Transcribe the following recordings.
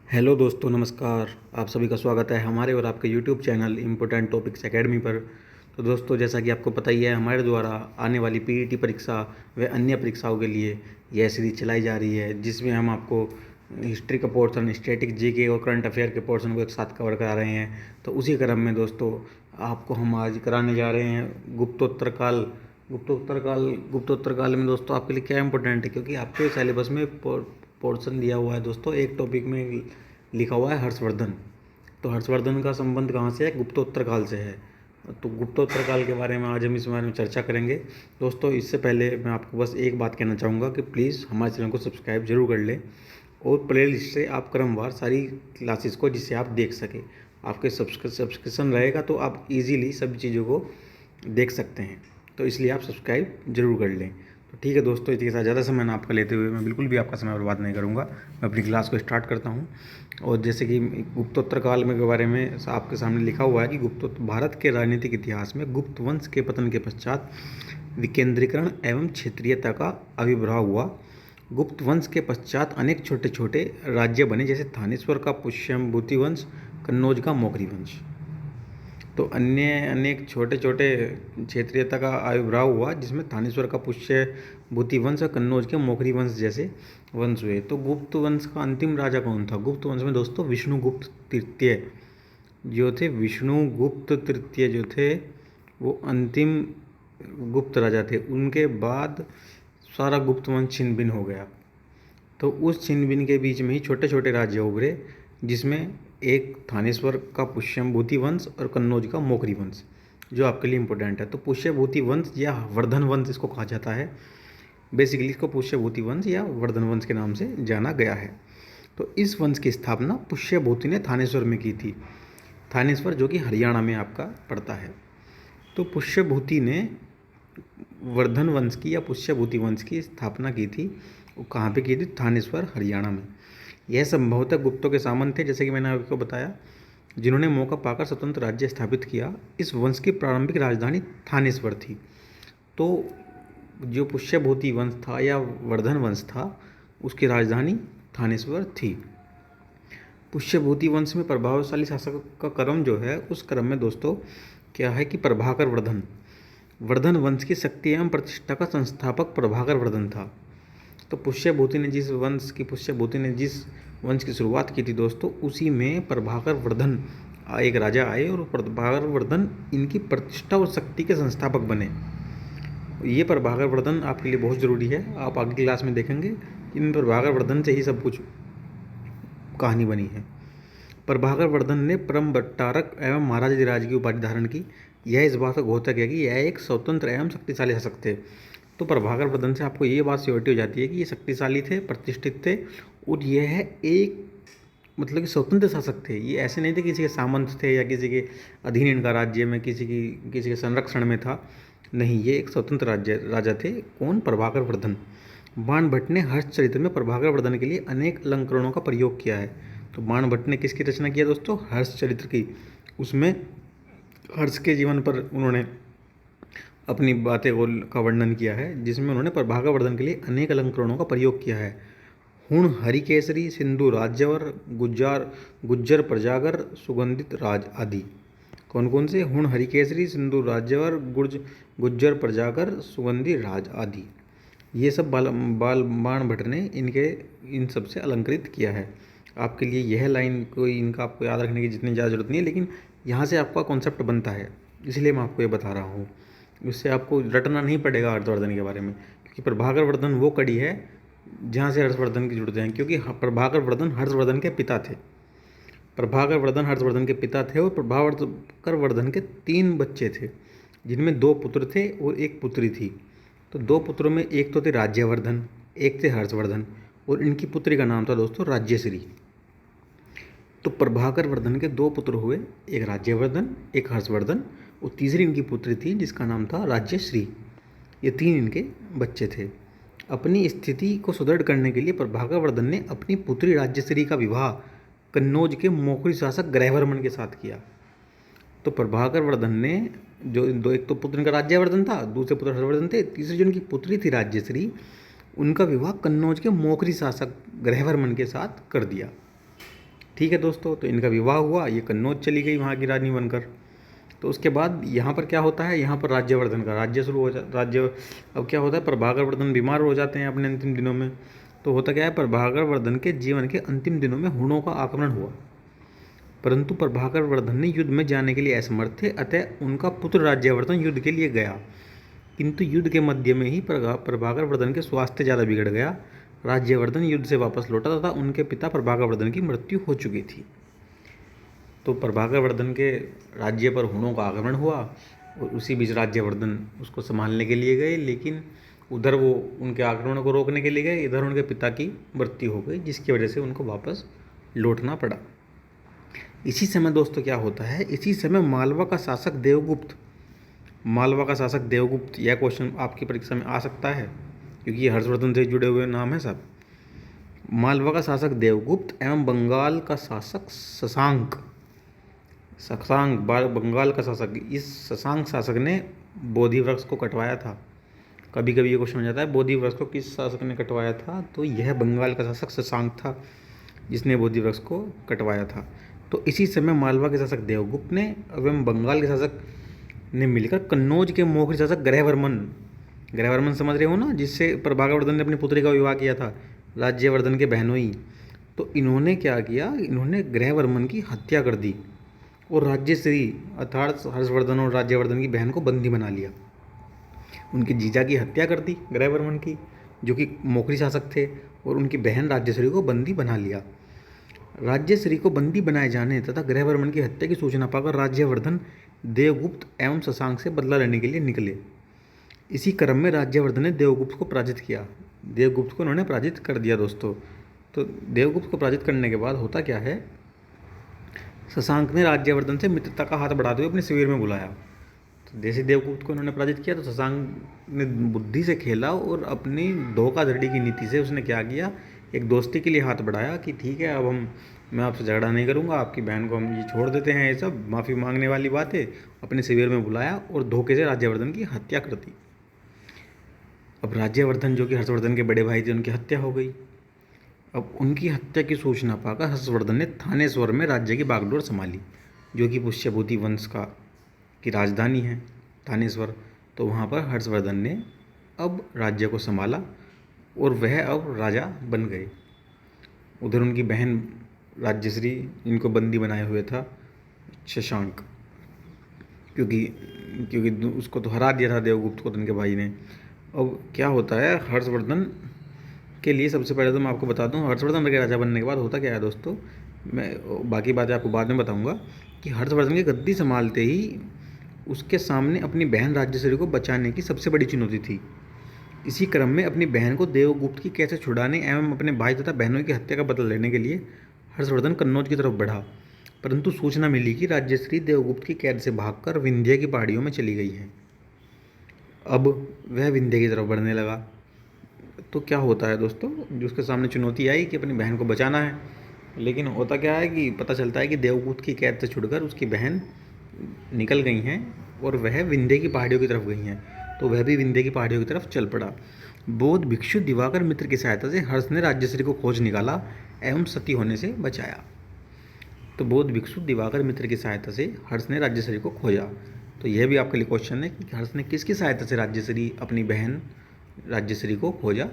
Hello दोस्तों, नमस्कार। आप सभी का स्वागत है हमारे और आपके YouTube channel important topics academy पर। तो दोस्तों, जैसा कि आपको पता ही है, हमारे द्वारा आने वाली पीईटी परीक्षा व अन्य परीक्षाओं के लिए यह सीरीज चलाई जा रही है, जिसमें हम आपको हिस्ट्री का पोर्शन, स्टैटिक जीके और करंट अफेयर के पोर्शन को एक साथ कवर करा रहे हैं। तो उसी क्रम में दोस्तों, आपको हम आज कराने जा रहे हैं गुप्तोत्तर काल। गुप्तोत्तर काल में दोस्तों आपके लिए क्या इंपॉर्टेंट है, क्योंकि आपके सिलेबस में पोर्शन दिया हुआ है दोस्तों। एक टॉपिक में लिखा हुआ है हर्षवर्धन। तो हर्षवर्धन का संबंध कहाँ से है? गुप्तोत्तर काल से है। तो गुप्तोत्तर काल के बारे में आज हम इस बारे में चर्चा करेंगे दोस्तों। इससे पहले मैं आपको बस एक बात कहना चाहूँगा कि प्लीज़ हमारे चैनल को सब्सक्राइब जरूर कर लें और प्ले लिस्ट से आप क्रमवार सारी क्लासेस को जिससे आप देख सकें। आपके सब्सक्रिप्शन रहेगा तो आप इजीली सभी चीज़ों को देख सकते हैं। तो इसलिए आप सब्सक्राइब जरूर कर लें। तो ठीक है दोस्तों, इसके साथ ज़्यादा समय ना आपका लेते हुए मैं बिल्कुल भी आपका समय बर्बाद नहीं करूँगा। मैं अपनी क्लास को स्टार्ट करता हूँ। और जैसे कि गुप्तोत्तर काल में के बारे में आपके सामने लिखा हुआ है कि भारत के राजनीतिक इतिहास में गुप्त वंश के पतन के पश्चात विकेंद्रीकरण एवं क्षेत्रीयता का आविर्भाव हुआ। गुप्त वंश के पश्चात अनेक छोटे छोटे राज्य बने, जैसे थानेश्वर का पुष्यभूति वंश, कन्नौज का मोगरी वंश। तो अन्य अनेक छोटे छोटे क्षेत्रीयता का आविर्भाव हुआ, जिसमें थानेश्वर का पुष्यभूति वंश और कन्नौज के मोगरी वंश जैसे वंश हुए। तो गुप्त वंश का अंतिम राजा कौन था? गुप्त वंश में दोस्तों विष्णुगुप्त तृतीय जो थे, विष्णुगुप्त तृतीय जो थे वो अंतिम गुप्त राजा थे। उनके बाद सारा गुप्त वंश छिन्न भिन्न हो गया। तो उस छिन्न भिन्न के बीच में ही छोटे छोटे राज्य उभरे, जिसमें एक थानेश्वर का पुष्यभूति वंश और कन्नौज का मोगरी वंश, जो आपके लिए इम्पोर्टेंट है। तो पुष्यभूति वंश या वर्धन वंश इसको कहा जाता है। बेसिकली इसको पुष्यभूति वंश या वर्धन वंश के नाम से जाना गया है। तो इस वंश की स्थापना पुष्यभूति ने थानेश्वर में की थी। थानेश्वर जो कि हरियाणा में आपका पड़ता है। तो पुष्यभूति ने वर्धन वंश की या पुष्यभूति वंश की स्थापना की थी। वो कहाँ पे की थी? थानेश्वर, हरियाणा में। यह संभवतः गुप्तों के सामंत थे, जैसे कि मैंने आपको बताया, जिन्होंने मौका पाकर स्वतंत्र राज्य स्थापित किया। इस वंश की प्रारंभिक राजधानी थानेश्वर थी। तो जो पुष्यभूति वंश था या वर्धन वंश था, उसकी राजधानी थानेश्वर थी। पुष्यभूति वंश में प्रभावशाली शासक का क्रम जो है, उस क्रम में दोस्तों क्या है कि प्रभाकर वर्धन, वर्धन वंश की शक्ति एवं प्रतिष्ठा का संस्थापक प्रभाकर वर्धन था। तो पुष्यभूति ने जिस वंश की शुरुआत की थी दोस्तों, उसी में प्रभाकर वर्धन एक राजा आए और प्रभाकर वर्धन इनकी प्रतिष्ठा और शक्ति के संस्थापक बने। ये प्रभाकर वर्धन आपके लिए बहुत ज़रूरी है। आप आगे क्लास में देखेंगे कि इन प्रभाकर वर्धन से ही सब कुछ कहानी बनी है। प्रभाकर वर्धन ने परम बट्टारक एवं महाराजाधिराज की उपाधि धारण की। यह इस बात का घोतक है कि यह एक स्वतंत्र एवं शक्तिशाली शासक थे। तो प्रभाकर वर्धन से आपको ये बात श्योरिटी हो जाती है कि ये शक्तिशाली थे, प्रतिष्ठित थे, और यह है एक मतलब कि स्वतंत्र शासक थे। ये ऐसे नहीं थे किसी के सामंत थे या किसी के अधीन इनका राज्य में किसी के संरक्षण में था। नहीं, ये एक स्वतंत्र राजा थे। कौन? प्रभाकर वर्धन। बाणभट्ट ने हर्षचरित्र में प्रभाकर वर्धन के लिए अनेक अलंकरणों का प्रयोग किया है। तो बाणभट्ट ने किसकी रचना किया दोस्तों? हर्षचरित्र की। उसमें हर्ष के जीवन पर उन्होंने अपनी बातें का वर्णन किया है, जिसमें उन्होंने प्रभाकर वर्धन के लिए अनेक अलंकरणों का प्रयोग किया है। हुण, हरिकेसरी, सिंधु राज्यवर, गुज्जर प्रजागर, सुगंधित राज आदि। कौन कौन से? हुण, हरिकेसरी, सिंधु राज्यवर, गुज्जर प्रजागर, सुगंधी राज आदि। ये सब बाणभट्ट ने इन सब से अलंकृत किया है। आपके लिए यह लाइन कोई इनका आपको याद रखने की जितनी ज़्यादा जरूरत नहीं है, लेकिन यहाँ से आपका कॉन्सेप्ट बनता है, इसलिए मैं आपको ये बता रहा हूँ। इससे आपको रटना नहीं पड़ेगा हर्षवर्धन के बारे में, क्योंकि प्रभाकर वर्धन वो कड़ी है जहाँ से हर्षवर्धन की जुड़ते हैं, क्योंकि प्रभाकर वर्धन हर्षवर्धन के पिता थे। प्रभाकर वर्धन हर्षवर्धन के पिता थे और प्रभाकर वर्धन के 3 बच्चे थे, जिनमें 2 पुत्र थे और 1 पुत्री थी। तो 2 पुत्रों में एक तो थे राज्यवर्धन, एक थे हर्षवर्धन, और इनकी पुत्री का नाम था दोस्तों राज्यश्री। तो प्रभाकर वर्धन के 2 पुत्र हुए, एक राज्यवर्धन, एक हर्षवर्धन, और तीसरी इनकी पुत्री थी जिसका नाम था राज्यश्री। ये 3 इनके बच्चे थे। अपनी स्थिति को सुदृढ़ करने के लिए प्रभाकर वर्धन ने अपनी पुत्री राज्यश्री का विवाह कन्नौज के मोखरी शासक ग्रहवर्मन के साथ किया। तो प्रभाकर वर्धन ने एक तो पुत्र इनका राज्यवर्धन था, दूसरे पुत्र हर्षवर्धन थे, तीसरी जो इनकी पुत्री थी राज्यश्री, उनका विवाह कन्नौज के मोखरी शासक ग्रहवर्मन के साथ कर दिया। ठीक है दोस्तों, तो इनका विवाह हुआ, ये कन्नौज चली गई वहाँ की रानी बनकर। तो उसके बाद यहाँ पर क्या होता है, यहाँ पर राज्यवर्धन का राज्य शुरू हो जाता राज्य। अब क्या होता है, प्रभाकर वर्धन बीमार हो जाते हैं अपने अंतिम दिनों में। तो होता क्या है, प्रभाकर वर्धन के जीवन के अंतिम दिनों में हुणों का आक्रमण हुआ, परंतु प्रभाकर वर्धन ने युद्ध में जाने के लिए असमर्थ थे, अतः उनका पुत्र राज्यवर्धन युद्ध के लिए गया। किंतु युद्ध के मध्य में ही प्रभाकर वर्धन के स्वास्थ्य ज़्यादा बिगड़ गया। राज्यवर्धन युद्ध से वापस लौटा तथा उनके पिता प्रभाकर वर्धन की मृत्यु हो चुकी थी। तो प्रभाकर वर्धन के राज्य पर हुणों का आक्रमण हुआ और उसी बीच राज्यवर्धन उसको संभालने के लिए गए, लेकिन उधर वो उनके आक्रमण को रोकने के लिए गए, इधर उनके पिता की मृत्यु हो गई, जिसकी वजह से उनको वापस लौटना पड़ा। इसी समय दोस्तों क्या होता है, इसी समय मालवा का शासक देवगुप्त, मालवा का शासक देवगुप्त, यह क्वेश्चन आपकी परीक्षा में आ सकता है क्योंकि ये हर्षवर्धन से जुड़े हुए नाम है सब। मालवा का शासक देवगुप्त एवं बंगाल का शासक शशांक, बंगाल का शासक, इस शशांक शासक ने बोधि वृक्ष को कटवाया था। कभी कभी ये क्वेश्चन हो जाता है, बोधि वृक्ष को किस शासक ने कटवाया था, तो यह बंगाल का शासक शशांक था जिसने बोधि वृक्ष को कटवाया था। तो इसी समय मालवा के शासक देवगुप्त ने एवं बंगाल के शासक ने मिलकर कन्नौज के मोखरी शासक ग्रहवर्मन समझ रहे हो ना, जिससे प्रभाकर वर्धन ने अपनी पुत्री का विवाह किया था, राज्यवर्धन के बहनोई। तो इन्होंने क्या किया, इन्होंने ग्रहवर्मन की हत्या कर दी और राज्यश्री अर्थात हर्षवर्धन और राज्यवर्धन की बहन को बंदी बना लिया। उनके जीजा की हत्या कर दी ग्रहवर्मन की, जो कि मोखरी शासक थे, और उनकी बहन राज्यश्री को बंदी बना लिया। राज्यश्री को बंदी बनाए जाने तथा ग्रहवर्मन की हत्या की सूचना पाकर राज्यवर्धन देवगुप्त एवं शशांक से बदला लेने के लिए निकले। इसी क्रम में राज्यवर्धन ने देवगुप्त को पराजित किया, देवगुप्त को उन्होंने पराजित कर दिया दोस्तों। तो देवगुप्त को पराजित करने के बाद होता क्या है, शशांक ने राज्यवर्धन से मित्रता का हाथ बढ़ाते हुए अपने शिविर में बुलाया। तो जैसे देवगुप्त को उन्होंने पराजित किया तो शशांक ने बुद्धि से खेला और अपनी धोखाधड़ी की नीति से उसने क्या किया, एक दोस्ती के लिए हाथ बढ़ाया कि ठीक है, अब मैं आपसे झगड़ा नहीं करूंगा, आपकी बहन को हम ये छोड़ देते हैं, ये सब माफ़ी मांगने वाली बात है। अपने शिविर में बुलाया और धोखे से राज्यवर्धन की हत्या कर दी। अब राज्यवर्धन जो कि हर्षवर्धन के बड़े भाई थे, उनकी हत्या हो गई। अब उनकी हत्या की सूचना पाकर हर्षवर्धन ने थानेश्वर में राज्य की बागडोर संभाली, जो कि पुष्यभूति वंश की राजधानी है थानेश्वर। तो वहाँ पर हर्षवर्धन ने अब राज्य को संभाला और वह अब राजा बन गए। उधर उनकी बहन राज्यश्री, इनको बंदी बनाए हुए था शशांक, क्योंकि उसको तो हरा दिया था देवगुप्त को उनके भाई ने। अब क्या होता है, हर्षवर्धन के लिए सबसे पहले तो मैं आपको बता दूं, हर्षवर्धन के राजा बनने के बाद होता क्या है दोस्तों, मैं बाकी बातें आपको बाद में बताऊंगा कि हर्षवर्धन की गद्दी संभालते ही उसके सामने अपनी बहन राज्यश्री को बचाने की सबसे बड़ी चुनौती थी। इसी क्रम में अपनी बहन को देवगुप्त की कैसे छुड़ाने एवं अपने भाई तथा बहनों की हत्या का बदला लेने के लिए हर्षवर्धन कन्नौज की तरफ बढ़ा, परंतु सूचना मिली कि राज्यश्री देवगुप्त की कैद से भागकर विंध्य की पहाड़ियों में चली गई है। अब वह विंध्य की तरफ बढ़ने लगा। तो क्या होता है दोस्तों, जो उसके सामने चुनौती आई कि अपनी बहन को बचाना है, लेकिन होता क्या है कि पता चलता है कि देवगुप्त की कैद से छुड़कर उसकी बहन निकल गई हैं और वह विंध्य की पहाड़ियों की तरफ गई हैं। तो वह भी विंध्य की पहाड़ियों की तरफ चल पड़ा। बौद्ध भिक्षु दिवाकर मित्र की सहायता से हर्ष ने राज्यश्री को खोज निकाला एवं सती होने से बचाया। तो बौद्ध भिक्षु दिवाकर मित्र की सहायता से हर्ष ने राज्यश्री को खोजा। तो यह भी आपके लिए क्वेश्चन है कि हर्ष ने किसकी सहायता से राज्यश्री, अपनी बहन राज्यश्री को खोजा।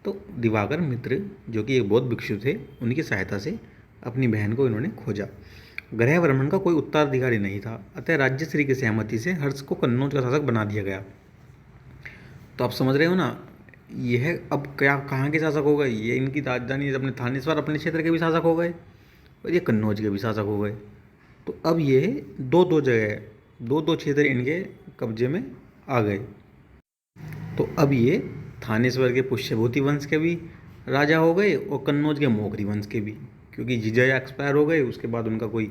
तो दिवाकर मित्र जो कि एक बौद्ध भिक्षु थे, उनकी सहायता से अपनी बहन को इन्होंने खोजा। ग्रहवर्मन का कोई उत्तराधिकारी नहीं था, अतः राज्यश्री की सहमति से हर्ष को कन्नौज का शासक बना दिया गया। तो आप समझ रहे हो ना, यह अब क्या कहाँ के शासक हो गए, ये इनकी राजधानी अपने थानेश्वर अपने क्षेत्र के भी शासक हो गए और ये कन्नौज के भी शासक हो गए। तो अब ये दो क्षेत्र इनके कब्जे में आ गए। तो अब ये थानेश्वर के पुष्यभूति वंश के भी राजा हो गए और कन्नौज के मोखरी वंश के भी, क्योंकि जीजा एक्सपायर हो गए, उसके बाद उनका कोई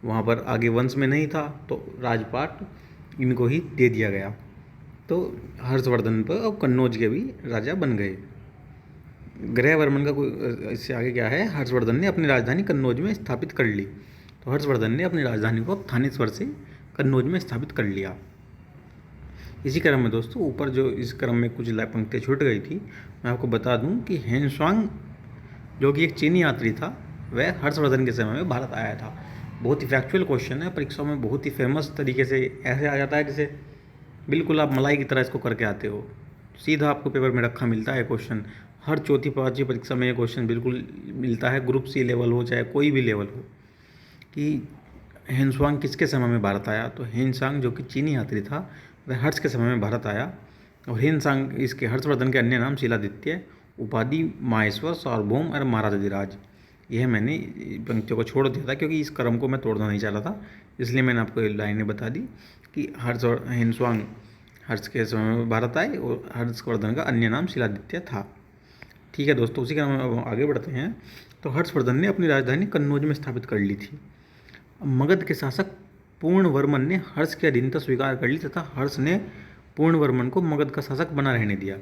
वहाँ पर आगे वंश में नहीं था, तो राजपाट इनको ही दे दिया गया। तो हर्षवर्धन पर अब कन्नौज के भी राजा बन गए। ग्रहवर्मन का कोई इससे आगे क्या है, हर्षवर्धन ने अपनी राजधानी कन्नौज में स्थापित कर ली। तो हर्षवर्धन ने अपनी राजधानी को अब थानेश्वर से कन्नौज में स्थापित कर लिया। इसी क्रम में दोस्तों, ऊपर जो इस क्रम में कुछ पंक्तियाँ छूट गई थी, मैं आपको बता दूं कि हेनस्वांग जो कि एक चीनी यात्री था, वह हर्षवर्धन के समय में भारत आया था। बहुत ही फैक्चुअल क्वेश्चन है, परीक्षाओं में बहुत ही फेमस तरीके से ऐसे आ जाता है जैसे बिल्कुल आप मलाई की तरह इसको करके आते हो। सीधा आपको पेपर में रखा मिलता है क्वेश्चन। हर चौथी पाँचवीं परीक्षा में ये क्वेश्चन बिल्कुल मिलता है, ग्रुप सी लेवल हो चाहे कोई भी लेवल हो, कि हेनसुआंग किसके समय में भारत आया। तो हेनसांग जो कि चीनी यात्री था वह हर्ष के समय में भारत आया। और हेनसांग इसके हर्षवर्धन के अन्य नाम शिलादित्य, उपाधि माहेश्वर, सार्वभौम और महाराजाधिराज। यह मैंने पंक्तियों को छोड़ दिया था क्योंकि इस क्रम को मैं तोड़ना नहीं चाह रहा था, इसलिए मैंने आपको ये लाइनें बता दी कि हेनसुआंग हर्ष के समय में भारत आए और हर्षवर्धन का अन्य नाम शिलादित्य था। ठीक है दोस्तों, उसी क्रम में आगे बढ़ते हैं। तो हर्षवर्धन ने अपनी राजधानी कन्नौज में स्थापित कर ली थी। मगध के शासक पूर्णवर्मन ने हर्ष की अधीनता स्वीकार कर ली तथा हर्ष ने पूर्णवर्मन को मगध का शासक बना रहने दिया।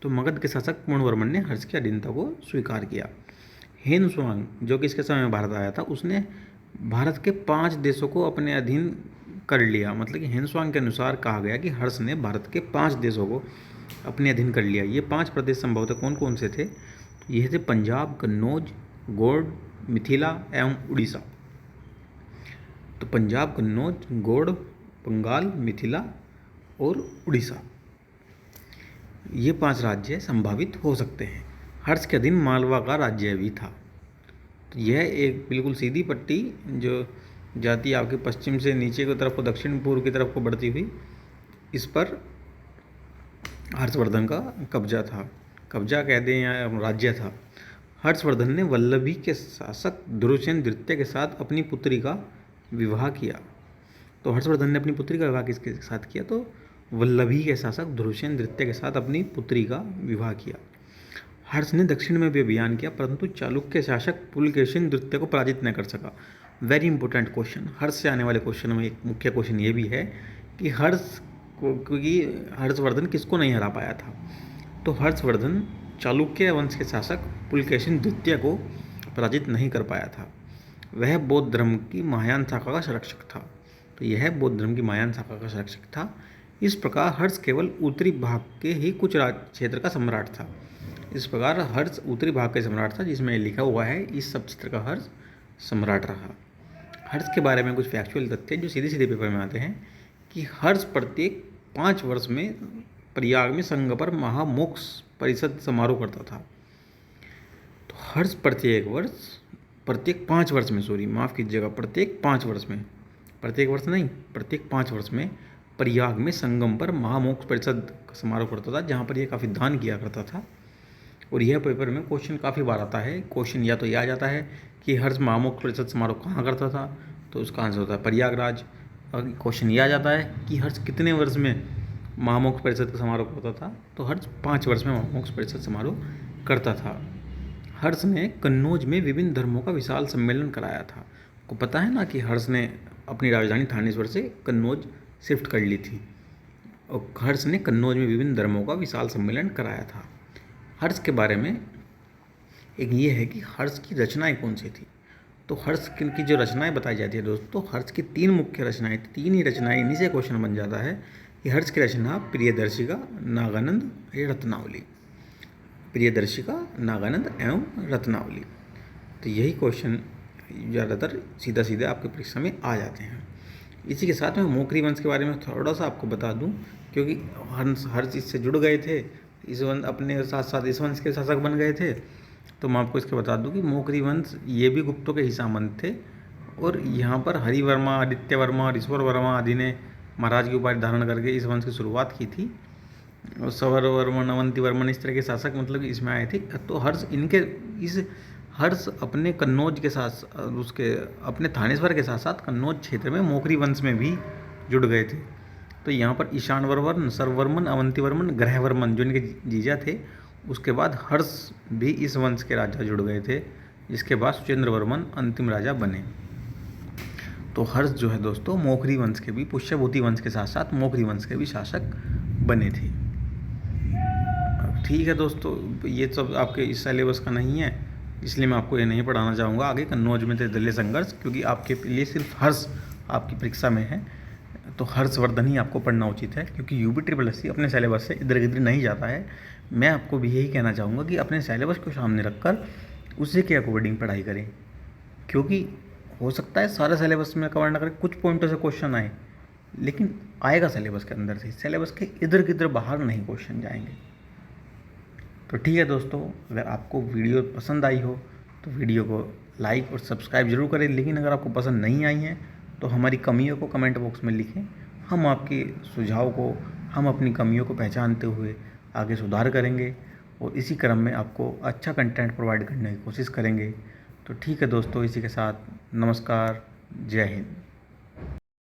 तो मगध के शासक पूर्णवर्मन ने हर्ष की अधीनता को स्वीकार किया। हेनसुआंग जो कि इसके समय में भारत आया था, उसने भारत के 5 देशों को अपने अधीन कर लिया। मतलब कि हेनसुआंग के अनुसार कहा गया कि हर्ष ने भारत के 5 देशों को अपने अधीन कर लिया। ये 5 प्रदेश संभवतः कौन कौन से थे? ये थे पंजाब, कन्नौज, गौड़, मिथिला एवं उड़ीसा। तो पंजाब, कन्नौज, गौड़, बंगाल, मिथिला और उड़ीसा, ये 5 राज्य संभावित हो सकते हैं। हर्ष के अधीन मालवा का राज्य भी था। तो यह एक बिल्कुल सीधी पट्टी जो जाती है आपके पश्चिम से नीचे की तरफ को दक्षिण पूर्व की तरफ को बढ़ती हुई, इस पर हर्षवर्धन का कब्जा था। कब्जा कह दें या राज्य था। हर्षवर्धन ने वल्लभी के शासक ध्रुवसेन द्वितीय के साथ अपनी पुत्री का विवाह किया। तो हर्षवर्धन ने अपनी पुत्री का विवाह किसके साथ किया? तो वल्लभी के शासक ध्रुवसेन द्वितीय के साथ अपनी पुत्री का विवाह किया। हर्ष ने दक्षिण में भी अभियान किया परंतु चालुक्य शासक पुलकेशिन द्वितीय को पराजित न कर सका। वेरी इंपॉर्टेंट क्वेश्चन, हर्ष से आने वाले क्वेश्चन में एक मुख्य क्वेश्चन ये भी है कि क्योंकि हर्षवर्धन किसको नहीं हरा पाया था? तो हर्षवर्धन चालुक्य वंश के शासक पुलकेशिन द्वितीय को पराजित नहीं कर पाया था। वह बौद्ध धर्म की महायान शाखा का संरक्षक था। तो यह बौद्ध धर्म की महायान शाखा का संरक्षक था। इस प्रकार हर्ष केवल उत्तरी भाग के ही कुछ क्षेत्र का सम्राट था। इस प्रकार हर्ष उत्तरी भाग का सम्राट था, जिसमें लिखा हुआ है इस सब क्षेत्र का हर्ष सम्राट रहा। हर्ष के बारे में कुछ फैक्चुअल तथ्य जो सीधे सीधे पेपर में आते हैं कि हर्ष प्रत्येक 5 वर्ष में प्रयाग में संघ पर महामोक्ष परिषद समारोह करता था। तो हर्ष प्रत्येक 5 वर्ष में, प्रत्येक 5 वर्ष में, प्रत्येक वर्ष नहीं, प्रत्येक 5 वर्ष में प्रयाग में संगम पर महामोक्ष परिषद समारोह करता था, जहाँ पर यह काफ़ी दान किया करता था। और यह पेपर में क्वेश्चन काफ़ी बार आता है। क्वेश्चन या तो यह आ जाता है कि हर्ष महामोक्ष परिषद समारोह कहाँ करता था, तो उसका आंसर होता है प्रयागराज। और क्वेश्चन यह आ जाता है कि हर्ष कितने वर्ष में महामोक्ष परिषद का समारोह करता था, तो हर्ष 5 वर्ष में महामोक्ष परिषद समारोह करता था। हर्ष ने कन्नौज में विभिन्न धर्मों का विशाल सम्मेलन कराया था। आपको पता है ना कि हर्ष ने अपनी राजधानी थानेश्वर से कन्नौज शिफ्ट कर ली थी और हर्ष ने कन्नौज में विभिन्न धर्मों का विशाल सम्मेलन कराया था। हर्ष के बारे में एक ये है कि हर्ष की रचनाएं कौन सी थी। तो हर्ष की जो रचनाएं बताई जाती है दोस्तों, हर्ष की 3 मुख्य रचनाएं, 3 ही रचनाएं, इन्हीं से क्वेश्चन बन जाता है कि हर्ष की रचना प्रियदर्शिका, नागानंद, रत्नावली। प्रियदर्शिका, नागानंद एवं रत्नावली। तो यही क्वेश्चन ज़्यादातर सीधा सीधा आपके परीक्षा में आ जाते हैं। इसी के साथ मैं मौखरी वंश के बारे में थोड़ा सा आपको बता दूं, क्योंकि हर्ष इससे जुड़ गए थे, इस वंश अपने साथ साथ इस वंश के शासक बन गए थे। तो मैं आपको इसके बता दूं कि मौखरी वंश ये भी गुप्तों के ही सामंत थे और यहाँ पर हरिवर्मा, आदित्य वर्मा और ईश्वर वर्मा आदि ने महाराज की उपाधि धारण करके इस वंश की शुरुआत की थी। और सवर वर्मन, अवंती वर्मन, इस तरह के शासक मतलब इसमें आए थे। तो हर्ष अपने कन्नौज के साथ उसके अपने थानेश्वर के साथ साथ कन्नौज क्षेत्र में मौखरी वंश में भी जुड़ गए थे। तो यहाँ पर ईशान वर्मन, सर्ववर्मन, अवंती वर्मन, ग्रहवर्मन जो इनके जीजा थे, उसके बाद हर्ष भी इस वंश के राजा जुड़ गए थे, जिसके बाद सुचेंद्र वर्मन अंतिम राजा बने। तो हर्ष जो है दोस्तों मौखरी वंश के भी, पुष्यभूति वंश के साथ साथ मौखरी वंश के भी शासक बने थे। ठीक है दोस्तों, ये सब आपके इस सिलेबस का नहीं है, इसलिए मैं आपको ये नहीं पढ़ाना चाहूँगा आगे। कन्नौज में थे दलीय संघर्ष, क्योंकि आपके लिए सिर्फ हर्ष आपकी परीक्षा में है, तो हर्षवर्धन ही आपको पढ़ना उचित है, क्योंकि UPSSC अपने सिलेबस से इधर उधर नहीं जाता है। मैं आपको भी यही कहना चाहूँगा कि अपने सिलेबस को सामने रखकर उसी के अकॉर्डिंग पढ़ाई करें। क्योंकि हो सकता है सारे सिलेबस में कवर ना करें, कुछ पॉइंटों से क्वेश्चन आए, लेकिन आएगा सिलेबस के अंदर से, सिलेबस के इधर किधर बाहर नहीं क्वेश्चन जाएंगे। तो ठीक है दोस्तों, अगर आपको वीडियो पसंद आई हो तो वीडियो को लाइक और सब्सक्राइब जरूर करें, लेकिन अगर आपको पसंद नहीं आई है तो हमारी कमियों को कमेंट बॉक्स में लिखें। हम आपके सुझाव को, हम अपनी कमियों को पहचानते हुए आगे सुधार करेंगे और इसी क्रम में आपको अच्छा कंटेंट प्रोवाइड करने की कोशिश करेंगे। तो ठीक है दोस्तों, इसी के साथ नमस्कार, जय हिंद।